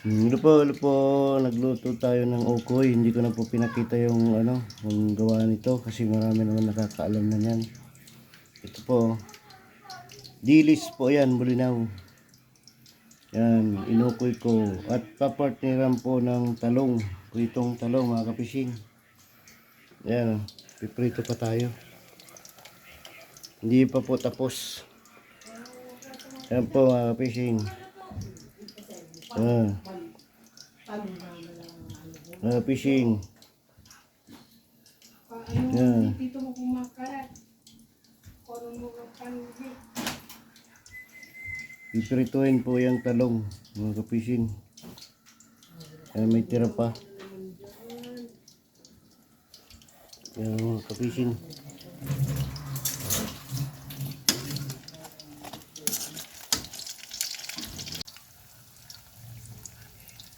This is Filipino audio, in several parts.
Hello po, nagluto tayo ng ukoy. Hindi ko na po pinakita yung yung gawa nito kasi marami naman nakakaalam na yan. Ito po, dilis po yan, bulinaw. Yan, inukoy ko. At papartneran po ng talong. Pritong talong mga kapising. Yan, piprito pa tayo. Hindi pa po tapos. Yan po mga kapising. Fishing. Yan. Piprituhin po yung talong mga kapising. May tira pa. Yan mga kapising.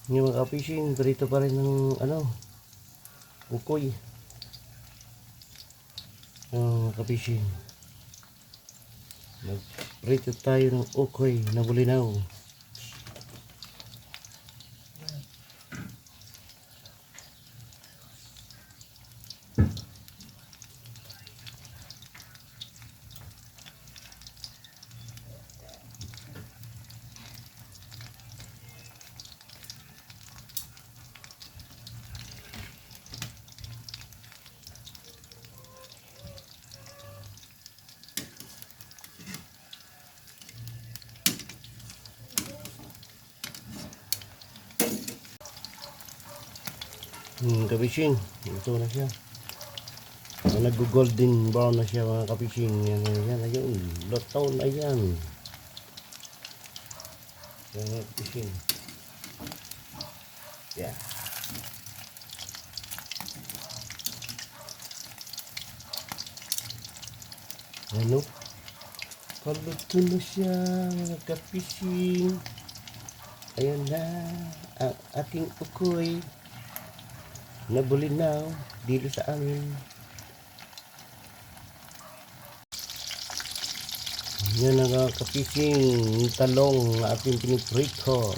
Yung mga kapising, prito pa rin ng ukoy. Mga kapising, nagprito tayo ng ukoy na bulinaw. Kapising, ito na siya. Nag-golden brown na siya mga kapising. Yan, ayun. Lotaw na yan. Yan mga kapising. Yeah. Ano? Paluto na siya mga kapising. Ayan na ang ating ukoy na bulinaw dito sa amin. Yan ang kapising talong na ating piniprito.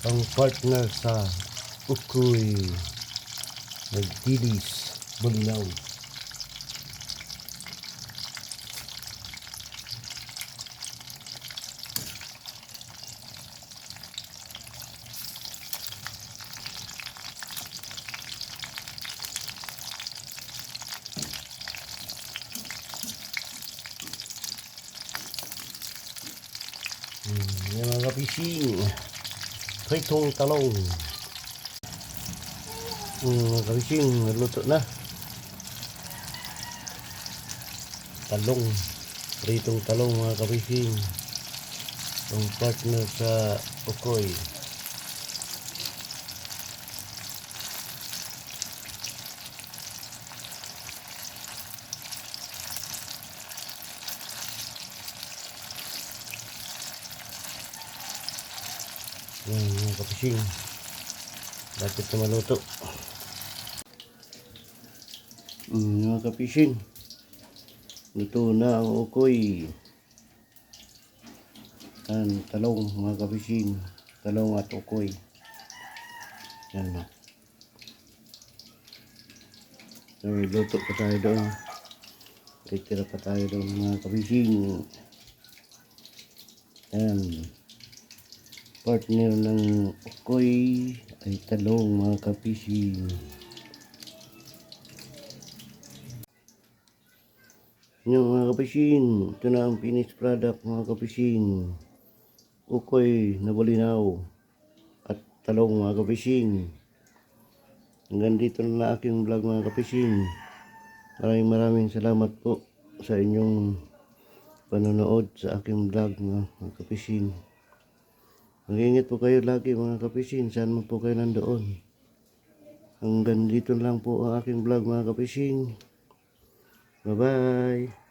Ang partner sa ukoy nagdilis bulinaw. Yan mga kapising, pritong talong. Mga kapising, naluto na. Talong, pritong talong mga kapising. Ang partner sa ukoy. Yan mga kapising, dapat na maluto. Mga kapising, luto na ang ukoy. Yan, talong mga kapising, talong at ukoy. Yan na. So, luto pa tayo doon. Titira pa tayo doon mga kapising. Yan. Partner ng ukoy ay talong mga kapising. Yung mga kapising, ito na ang finished product mga kapising. Ukoy na bulinaw at talong mga kapising. Hanggang dito na aking vlog mga kapising. Maraming salamat po sa inyong panonood sa aking vlog mga kapising. Mag-ingat po kayo lagi mga kapising, saan mo po kayo nandoon. Hanggang dito lang po ang aking vlog mga kapising. Bye bye.